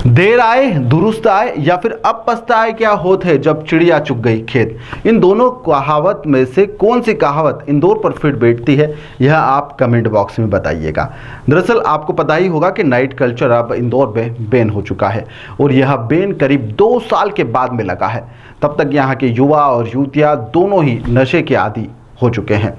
देर आए दुरुस्त आए या फिर अब पछताए क्या होत है जब चिड़िया चुग गई खेत। इन दोनों कहावत में से कौन सी कहावत इंदौर पर फिट बैठती है, यह आप कमेंट बॉक्स में बताइएगा। दरअसल आपको पता ही होगा कि नाइट कल्चर अब इंदौर में बैन हो चुका है और यह बैन करीब 2 साल के बाद में लगा है। तब तक यहाँ के युवा और युवतियाँ दोनों ही नशे के आदी हो चुके हैं,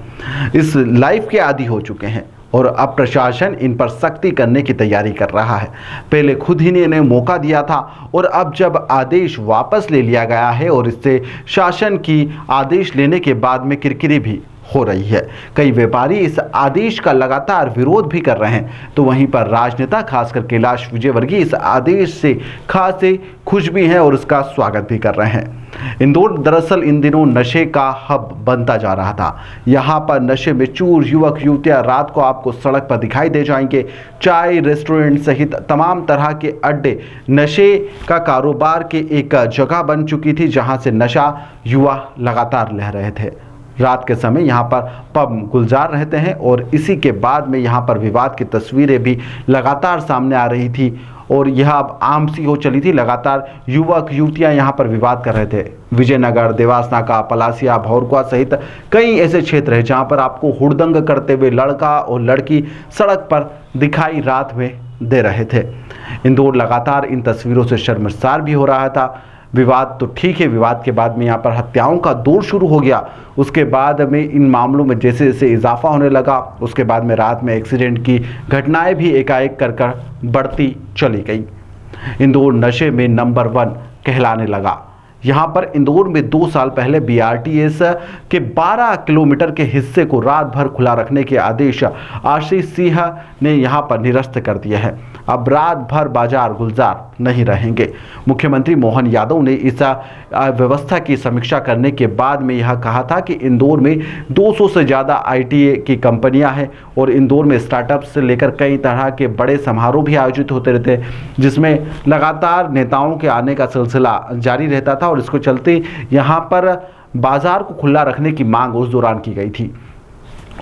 इस लाइफ के आदी हो चुके हैं और अब प्रशासन इन पर सख्ती करने की तैयारी कर रहा है। पहले खुद ही ने इन्हें मौका दिया था और अब जब आदेश वापस ले लिया गया है और इससे शासन की आदेश लेने के बाद में किरकिरी भी हो रही है। कई व्यापारी इस आदेश का लगातार विरोध भी कर रहे हैं, तो वहीं पर राजनेता खासकर कैलाश विजयवर्गीय इस आदेश से खासे खुश भी हैं और उसका स्वागत भी कर रहे हैं। इंदौर दरअसल इन दिनों नशे का हब बनता जा रहा था। यहाँ पर नशे में चूर युवक युवतियाँ रात को आपको सड़क पर दिखाई दे जाएंगे। चाय, रेस्टोरेंट सहित तमाम तरह के अड्डे नशे का कारोबार के एक जगह बन चुकी थी, जहाँ से नशा युवा लगातार ले रहे थे। रात के समय यहाँ पर पब गुलजार रहते हैं और इसी के बाद में यहाँ पर विवाद की तस्वीरें भी लगातार सामने आ रही थी और यह अब आम सी हो चली थी। लगातार युवक युवतियाँ यहाँ पर विवाद कर रहे थे। विजयनगर, देवासनाका, पलासिया, भौरकुआ सहित कई ऐसे क्षेत्र हैं जहाँ पर आपको हुड़दंग करते हुए लड़का और लड़की सड़क पर दिखाई रात में दे रहे थे। इंदौर लगातार इन तस्वीरों से शर्मसार भी हो रहा था। विवाद तो ठीक है, विवाद के बाद में यहाँ पर हत्याओं का दौर शुरू हो गया। उसके बाद में इन मामलों में जैसे जैसे इजाफा होने लगा, उसके बाद में रात में एक्सीडेंट की घटनाएं भी एकाएक कर बढ़ती चली गई। इंदौर नशे में नंबर 1 कहलाने लगा। यहाँ पर इंदौर में 2 साल पहले बीआरटीएस के 12 किलोमीटर के हिस्से को रात भर खुला रखने के आदेश आशीष सिंह ने यहाँ पर निरस्त कर दिए हैं। अब रात भर बाजार गुलजार नहीं रहेंगे। मुख्यमंत्री मोहन यादव ने इस व्यवस्था की समीक्षा करने के बाद में यह कहा था कि इंदौर में 200 से ज़्यादा आईटी की कंपनियां हैं और इंदौर में स्टार्टअप से लेकर कई तरह के बड़े समारोह भी आयोजित होते रहते हैं, जिसमें लगातार नेताओं के आने का सिलसिला जारी रहता था और इसको चलते यहाँ पर बाजार को खुला रखने की मांग उस दौरान की गई थी।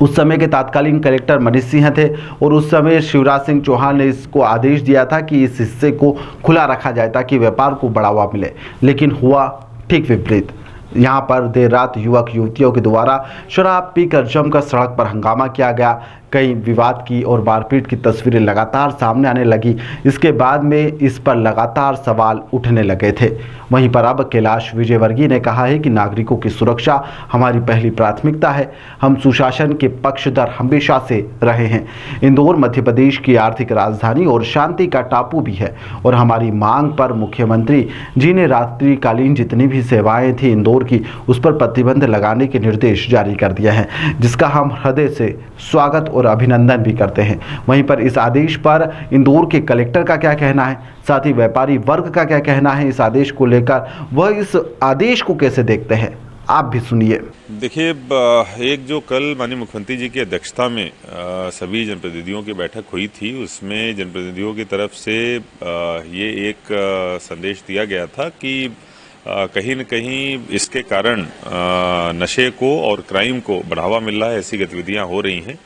उस समय के तत्कालीन कलेक्टर मनीष सिंह थे और उस समय शिवराज सिंह चौहान ने इसको आदेश दिया था कि इस हिस्से को खुला रखा जाए ताकि व्यापार को बढ़ावा मिले, लेकिन हुआ ठीक विपरीत। यहाँ पर देर रात युवक युवतियों के द्वारा शराब पीकर जमकर सड़क पर हंगामा किया गया। कई विवाद की और मारपीट की तस्वीरें लगातार सामने आने लगी। इसके बाद में इस पर लगातार सवाल उठने लगे थे। वहीं पर अब कैलाश विजयवर्गीय ने कहा है कि नागरिकों की सुरक्षा हमारी पहली प्राथमिकता है। हम सुशासन के पक्षधर हमेशा से रहे हैं। इंदौर मध्य प्रदेश की आर्थिक राजधानी और शांति का टापू भी है और हमारी मांग पर मुख्यमंत्री जी ने रात्रिकालीन जितनी भी सेवाएं थी इंदौर की, उस पर प्रतिबंध लगाने के निर्देश जारी कर दिए हैं, जिसका हम हृदय से स्वागत और अभिनंदन भी करते हैं। वहीं पर इस आदेश पर इंदौर के कलेक्टर का क्या कहना है, साथ ही व्यापारी वर्ग का क्या कहना है इस आदेश को लेकर, वह इस आदेश को कैसे देखते हैं, आप भी सुनिए। देखिए, एक जो कल माननीय मुख्यमंत्री जी की अध्यक्षता में सभी जनप्रतिनिधियों की बैठक हुई थी, उसमें जनप्रतिनिधियों की तरफ से ये एक संदेश दिया गया था कि कहीं न कहीं इसके कारण नशे को और क्राइम को बढ़ावा मिल रहा है, ऐसी गतिविधियां हो रही हैं,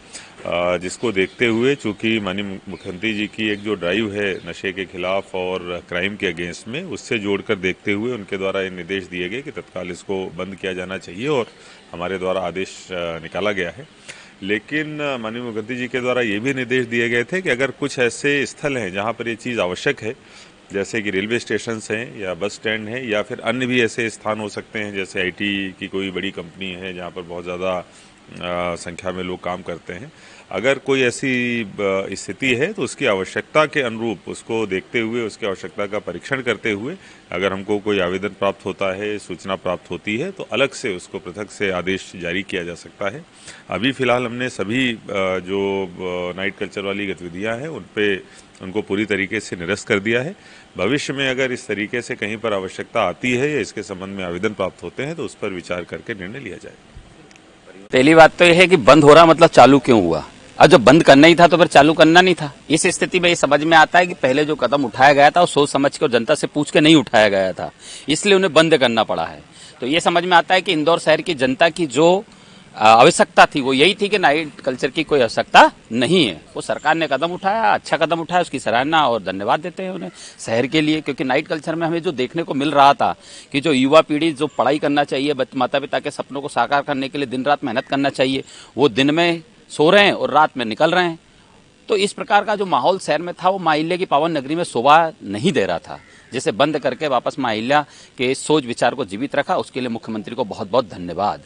जिसको देखते हुए चूंकि माननीय मुख्यमंत्री जी की एक जो ड्राइव है नशे के खिलाफ और क्राइम के अगेंस्ट में, उससे जोड़कर देखते हुए उनके द्वारा ये निर्देश दिए गए कि तत्काल इसको बंद किया जाना चाहिए और हमारे द्वारा आदेश निकाला गया है। लेकिन माननीय मुख्यमंत्री जी के द्वारा ये भी निर्देश दिए गए थे कि अगर कुछ ऐसे स्थल हैं जहाँ पर ये चीज़ आवश्यक है, जैसे कि रेलवे स्टेशन हैं या बस स्टैंड हैं या फिर अन्य भी ऐसे स्थान हो सकते हैं, जैसे आईटी की कोई बड़ी कंपनी है जहाँ पर बहुत ज़्यादा संख्या में लोग काम करते हैं, अगर कोई ऐसी स्थिति है तो उसकी आवश्यकता के अनुरूप उसको देखते हुए, उसकी आवश्यकता का परीक्षण करते हुए, अगर हमको कोई आवेदन प्राप्त होता है, सूचना प्राप्त होती है, तो अलग से उसको पृथक से आदेश जारी किया जा सकता है। अभी फिलहाल हमने सभी जो नाइट कल्चर वाली गतिविधियां हैं उनको पूरी तरीके से निरस्त कर दिया है। भविष्य में अगर इस तरीके से कहीं पर आवश्यकता आती है या इसके संबंध में आवेदन प्राप्त होते हैं तो उस पर विचार करके निर्णय लिया जाए। पहली बात तो यह है कि बंद हो रहा मतलब चालू क्यों हुआ? अब जब बंद करना ही था तो फिर चालू करना नहीं था। इस स्थिति में ये समझ में आता है कि पहले जो कदम उठाया गया था वो सोच समझ के और जनता से पूछ के नहीं उठाया गया था, इसलिए उन्हें बंद करना पड़ा है। तो ये समझ में आता है कि इंदौर शहर की जनता की जो आवश्यकता थी वो यही थी कि नाइट कल्चर की कोई आवश्यकता नहीं है। वो सरकार ने कदम उठाया, अच्छा कदम उठाया, उसकी सराहना और धन्यवाद देते हैं उन्हें शहर के लिए। क्योंकि नाइट कल्चर में हमें जो देखने को मिल रहा था कि जो युवा पीढ़ी जो पढ़ाई करना चाहिए, माता पिता के सपनों को साकार करने के लिए दिन रात मेहनत करना चाहिए, वो दिन में सो रहे हैं और रात में निकल रहे हैं। तो इस प्रकार का जो माहौल शहर में था वो माँ अहिल्या की पावन नगरी में शोभा नहीं दे रहा था, जिसे बंद करके वापस माँ अहिल्या के सोच विचार को जीवित रखा। उसके लिए मुख्यमंत्री को बहुत बहुत धन्यवाद।